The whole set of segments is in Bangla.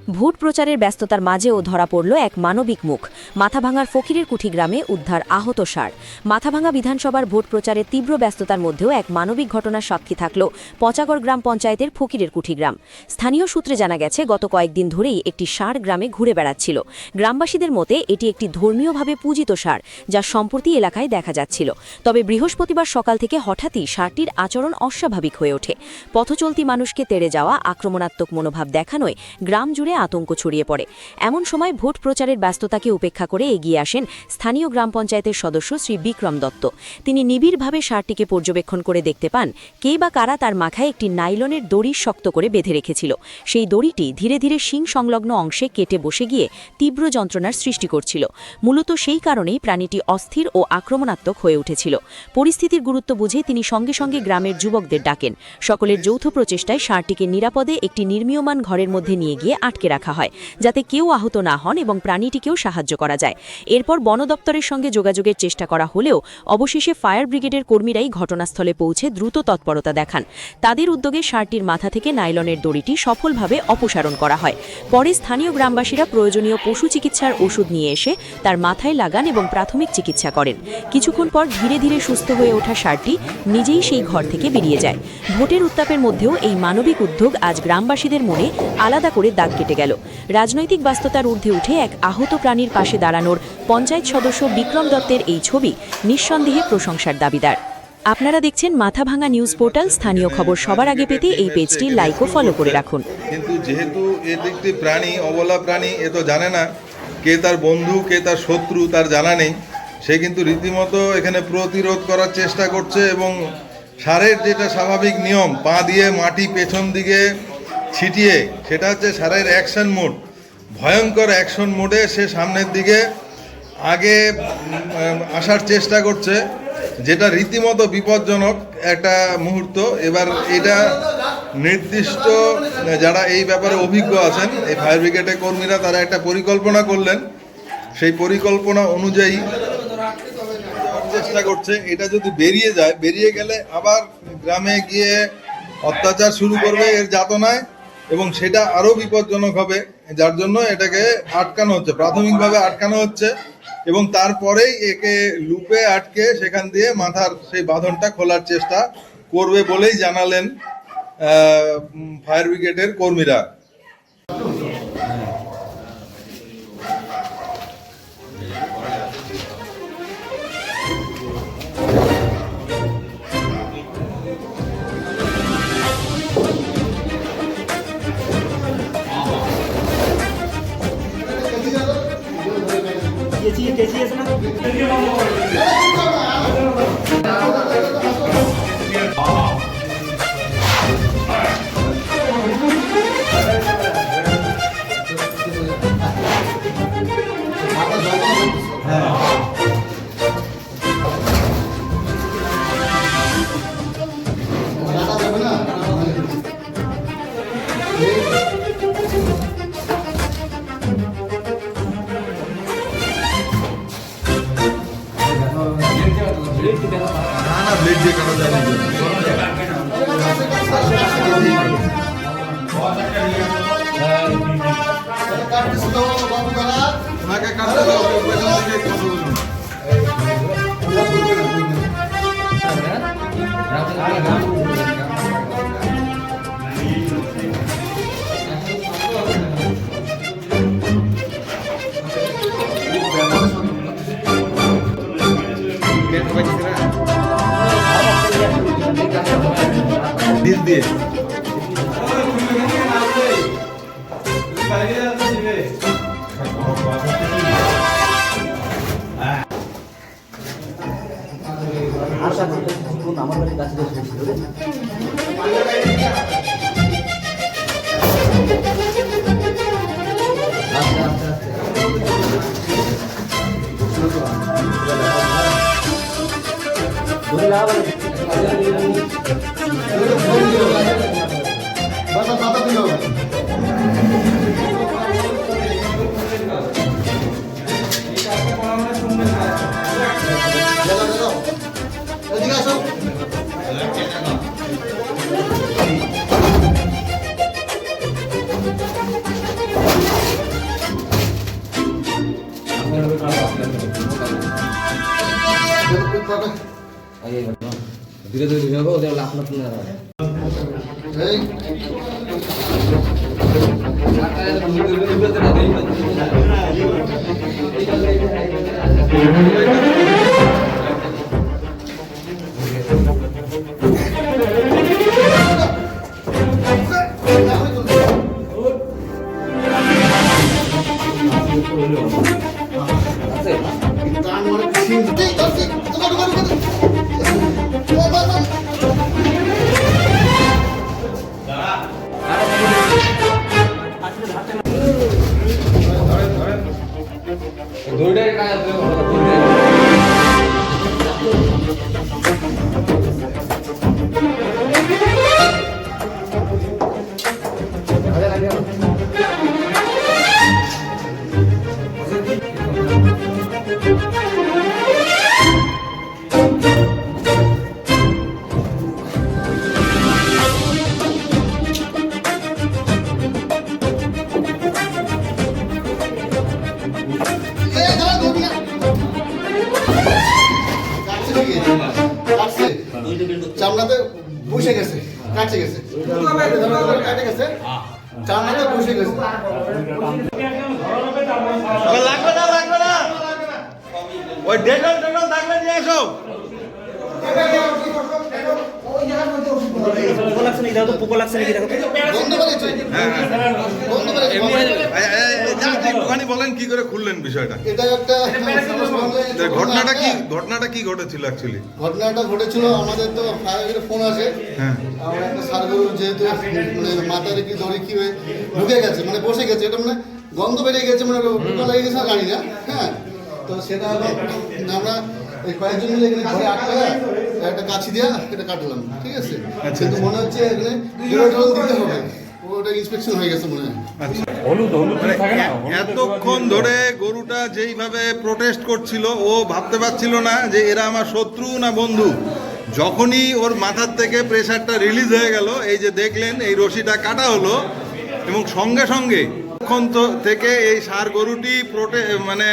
ভোট প্রচারের ব্যস্ততার মাঝেও ধরা পড়ল এক মানবিক মুখ। মাথাভাঙার ফকিরের কুঠি গ্রামে উদ্ধার আহত ষাঁড়। মাথাভাঙা বিধানসভার ভোট প্রচারের তীব্র ব্যস্ততার মধ্যেও এক মানবিক ঘটনার সাক্ষী থাকল পচাগড় গ্রাম পঞ্চায়েতের ফকিরের কুঠি গ্রাম। স্থানীয় সূত্রে জানা গেছে, গত কয়েকদিন ধরেই একটি ষাঁড় গ্রামে ঘুরে বেড়াচ্ছিল। গ্রামবাসীদের মতে এটি একটি ধর্মীয়ভাবে পূজিত ষাঁড়, যা সম্প্রতি এলাকায় দেখা যাচ্ছিল। তবে বৃহস্পতিবার সকাল থেকে হঠাৎই ষাঁড়টির আচরণ অস্বাভাবিক হয়ে ওঠে। পথচলতি মানুষকে তেড়ে যাওয়া, আক্রমণাত্মক মনোভাব দেখানোয় গ্রাম জুড়ে আতঙ্ক ছড়িয়ে পড়ে। এমন সময় ভোট প্রচারের ব্যস্ততাকে উপেক্ষা করে এগিয়ে আসেন স্থানীয় গ্রাম পঞ্চায়েতের সদস্য শ্রী বিক্রম দত্ত। তিনি নিবিড়ভাবে ষাঁড়টিকে পর্যবেক্ষণ করে দেখতে পান কে বা কারা তার মাথায় একটি নাইলনের দড়ি শক্ত করে বেঁধে রেখেছিল। সেই দড়িটি ধীরে ধীরে শিং সংলগ্ন অংশে কেটে বসে গিয়ে তীব্র যন্ত্রণার সৃষ্টি করছিল। মূলত সেই কারণেই প্রাণীটি অস্থির ও আক্রমণাত্মক হয়ে উঠেছিল। পরিস্থিতির গুরুত্ব বুঝে তিনি সঙ্গে সঙ্গে গ্রামের যুবকদের ডাকেন। সকলের যৌথ প্রচেষ্টায় ষাঁড়টিকে নিরাপদে একটি নির্মীয়মান ঘরের মধ্যে নিয়ে গিয়ে আটকে রাখা হয়, যাতে কেউ আহত না হন এবং প্রাণীটিকেও সাহায্য করা যায়। এরপর বন দপ্তরের সঙ্গে যোগাযোগের চেষ্টা করা হলেও অবশেষে ফায়ার ব্রিগেডের কর্মীরাই ঘটনাস্থলে পৌঁছে দ্রুত তৎপরতা দেখান। তাদের উদ্যোগে ষাঁড়টির মাথা থেকে নাইলনের দড়িটি সফলভাবে অপসারণ করা হয়। পরে স্থানীয় গ্রামবাসীরা প্রয়োজনীয় পশু চিকিৎসার ওষুধ নিয়ে এসে তার মাথায় লাগান এবং প্রাথমিক চিকিৎসা করেন। কিছুক্ষণ পর ধীরে ধীরে সুস্থ হয়ে ওঠা ষাঁড়টি নিজেই সেই ঘর থেকে বেরিয়ে যায়। ভোটের উত্তাপের মধ্যেও এই মানবিক উদ্যোগ আজ গ্রামবাসীদের মনে আলাদা করে দাগ কেটে গেল। রাজনৈতিক ব্যস্ততার ঊর্ধ্বে উঠে এক আহত প্রাণীর পাশে দাঁড়ানোর পঞ্চায়েত সদস্য বিক্রম দত্তের এই ছবি নিঃসন্দেহে প্রশংসার দাবিদার। আপনারা দেখছেন মাথাভাঙা নিউজ পোর্টাল। স্থানীয় খবর সবার আগে পেতে এই পেজটি লাইক ও ফলো করে রাখুন। কিন্তু যেহেতু একটি প্রাণী, অবলা প্রাণী, এ তো জানে না কে তার বন্ধু কে তার শত্রু, তার জানা নেই। সে কিন্তু রীতিমতো এখানে প্রতিরোধ করার চেষ্টা করছে এবং ষাঁড়ের যেটা স্বাভাবিক নিয়ম, পা দিয়ে মাটি পেছন দিকে ছিটিয়ে, সেটা হচ্ছে ষাঁড়ের অ্যাকশন মোড। ভয়ঙ্কর অ্যাকশন মোডে সে সামনের দিকে আগে আসার চেষ্টা করছে, যেটা রীতিমতো বিপজ্জনক একটা মুহূর্ত। এবার এটা নির্দিষ্ট যারা এই ব্যাপারে অভিজ্ঞ আছেন, এই ফায়ার ব্রিগেডের কর্মীরা, তারা একটা পরিকল্পনা করলেন। সেই পরিকল্পনা অনুযায়ী চেষ্টা করছে এটা যদি বেরিয়ে যায়, বেরিয়ে গেলে আবার গ্রামে গিয়ে অত্যাচার শুরু করবে এর যাতনায়, এবং সেটা আরও বিপজ্জনক হবে। যার জন্য এটাকে আটকানো হচ্ছে, প্রাথমিকভাবে আটকানো হচ্ছে, এবং তারপরেই একে লুপে আটকে সেখান দিয়ে মাথার সেই বাঁধনটা খোলার চেষ্টা করবে বলেই জানালেন ফায়ার ব্রিগেডের কর্মীরা। কেজি আছে না? ব্লেড দিয়ে কাটা যায় না। ওনাকে কাটতে দাও, পেছন থেকে কথা বলুন। দিল দিয়ে আমার বাড়ির কাছে ধীরে ধীরে ধীরে ওদের আপনার দৌড়ে কাজ চামড়াতে বসে গেছে, কাটছে গেছে, কাটে গেছে, চামড়াতে বসে গেছে। লাগবে না ওই ডেটল থাকলে নিয়ে এসো। একটুখানি বলেন কি করে খুললেন বিষয়টা? এটা একটা ঘটনাটা কি ঘটেছিল অ্যাকচুয়ালি? ঘটনাটা ঘটেছিল, আমাদের তো ফায়ার ফোন আসে, আমার একটা সারগরু যেহেতু মানে মাথায় কি দড়ি কি হয়ে ঢুকে গেছে, মানে বসে গেছে, এটা মানে গন্ধ বেরিয়ে গেছে, মানে ঢুকা লেগে গেছে জানি না। হ্যাঁ, তো সেটা আমরা এই কয়েকজন মিলে এখানে ঘরে আটকা একটা কাছি দিয়া এটা কাটলাম, ঠিক আছে। কিন্তু মনে হচ্ছে এখানে ডেটল দিতে হবে, ওটা ইন্সপেকশন হয়ে গেছে মনে হয়। এতক্ষণ ধরে গরুটা যেইভাবে প্রোটেস্ট করছিল, ও ভাবতে পারছিল না যে এরা আমার শত্রু না বন্ধু। যখনই ওর মাথার থেকে প্রেসারটা রিলিজ হয়ে গেল, এই যে দেখলেন এই রশিটা কাটা হলো, এবং সঙ্গে সঙ্গে থেকে এই ষাঁড় গরুটি মানে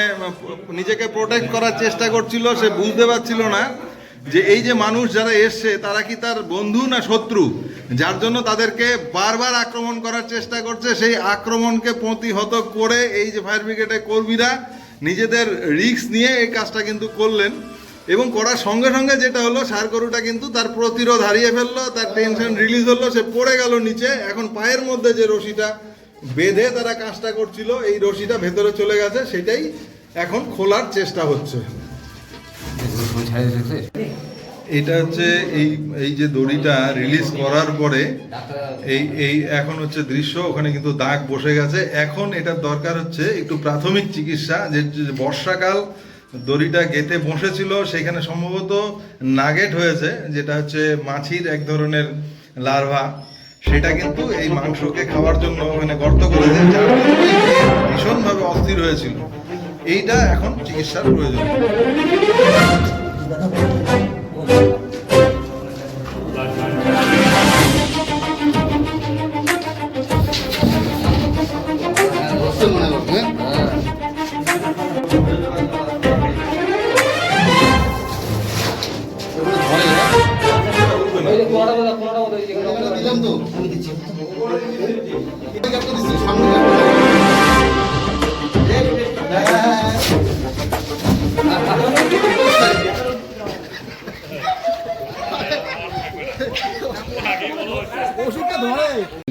নিজেকে প্রোটেক্ট করার চেষ্টা করছিল। সে বুঝতে পারছিল না যে এই যে মানুষ যারা এসছে তারা কি তার বন্ধু না শত্রু, যার জন্য তাদেরকে বারবার আক্রমণ করার চেষ্টা করছে। সেই আক্রমণকে প্রতিহত করে এই যে ফায়ার ব্রিগেডের কর্মীরা নিজেদের রিস্ক নিয়ে এই কাজটা কিন্তু করলেন, এবং করার সঙ্গে সঙ্গে যেটা হলো, ষাঁড় গরুটা কিন্তু তার প্রতিরোধ হারিয়ে ফেললো, তার টেনশন রিলিজ হলো, সে পড়ে গেল নিচে। এখন পায়ের মধ্যে যে রশিটা বেঁধে তারা কাজটা করছিল, এই রশিটা ভেতরে চলে গেছে, সেটাই এখন খোলার চেষ্টা হচ্ছে। এটা হচ্ছে এই যে দড়িটা রিলিজ করার পরে এই এখন হচ্ছে দৃশ্য, ওখানে কিন্তু দাগ বসে গেছে। এখন এটার দরকার হচ্ছে একটু প্রাথমিক চিকিৎসা। যে বর্ষাকাল দড়িটা গেঁথে বসেছিল, সেখানে সম্ভবত নাগেট হয়েছে, যেটা হচ্ছে মাছির এক ধরনের লার্ভা। সেটা কিন্তু এই মাংসকে খাওয়ার জন্য ওখানে গর্ত করেছে, যার জন্য ভীষণভাবে অস্থির হয়েছিল। এইটা এখন চিকিৎসার প্রয়োজন। দিলাম তো আমি দিচ্ছি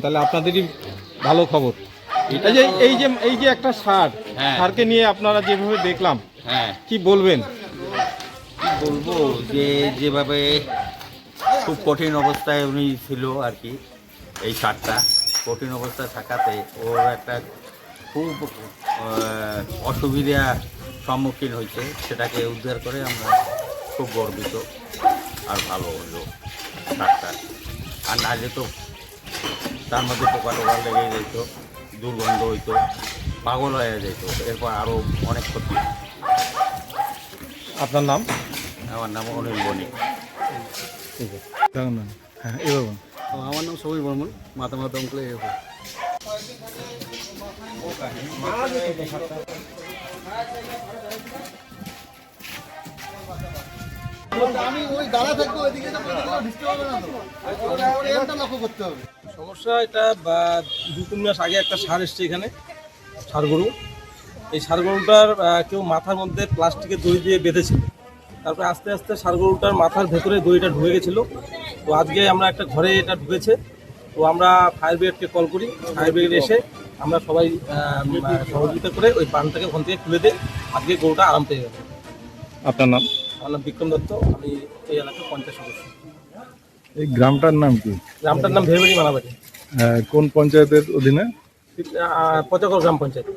তাহলে আপনাদেরই ভালো খবর। এই যে একটা ষাঁড়কে নিয়ে আপনারা যেভাবে দেখলাম, কি বলবেন? কি বলবো, যে যেভাবে খুব কঠিন অবস্থায় উনি ছিল আর কি, এই ষাঁড়টা কঠিন অবস্থায় থাকাতে ওর একটা খুব অসুবিধার সম্মুখীন হয়েছে, সেটাকে উদ্ধার করে আমরা খুব গর্বিত আর ভালো হলো ষাঁড়টা। আর নাহলে তো তার মধ্যে পোকা টোকা লেগে যেত, দুর্গন্ধ হইতো, পাগল হয়ে যেত, এরপর আরও অনেক ক্ষতি। আপনার নাম? আমার নাম অনিল বণিক। ঠিক আছে, হ্যাঁ এবার আমার নাম সমীর বর্মন, মাতামাতা অঙ্কলে আমি ওই দাঁড়া থাকবো ওইদিকে ডিস্টার্ব হবে না তো এটা লক্ষ্য করতে হবে। সমস্যা এটা 2-3 মাস আগে একটা সার এসছে এখানে, ষাঁড় গরু। এই ষাঁড় গরুটার কেউ মাথার মধ্যে প্লাস্টিকের দড়ি দিয়ে বেঁধেছিল, তারপরে আস্তে আস্তে ষাঁড় গরুটার মাথার ভেতরে দড়িটা ঢুকে গেছিলো। তো আজকে আমরা একটা ঘরে এটা ঢুকেছে, তো আমরা ফায়ার ব্রিগেডকে কল করি, ফায়ার ব্রিগেড এসে আমরা সবাই সহযোগিতা করে ওই বানটাকে ওখান থেকে খুলে দিই। আজকে গরুটা আরাম পেয়ে গেল। আপনার নাম? আমার নাম বিক্রম দত্ত, আমি এই এলাকার পঞ্চায়েত সদস্য। এই গ্রামটার নাম কি? গ্রামটার নাম ভেবেরি মানাবাড়ি, কোন পঞ্চায়েতের অধীনে? পচাগড় গ্রাম পঞ্চায়েত।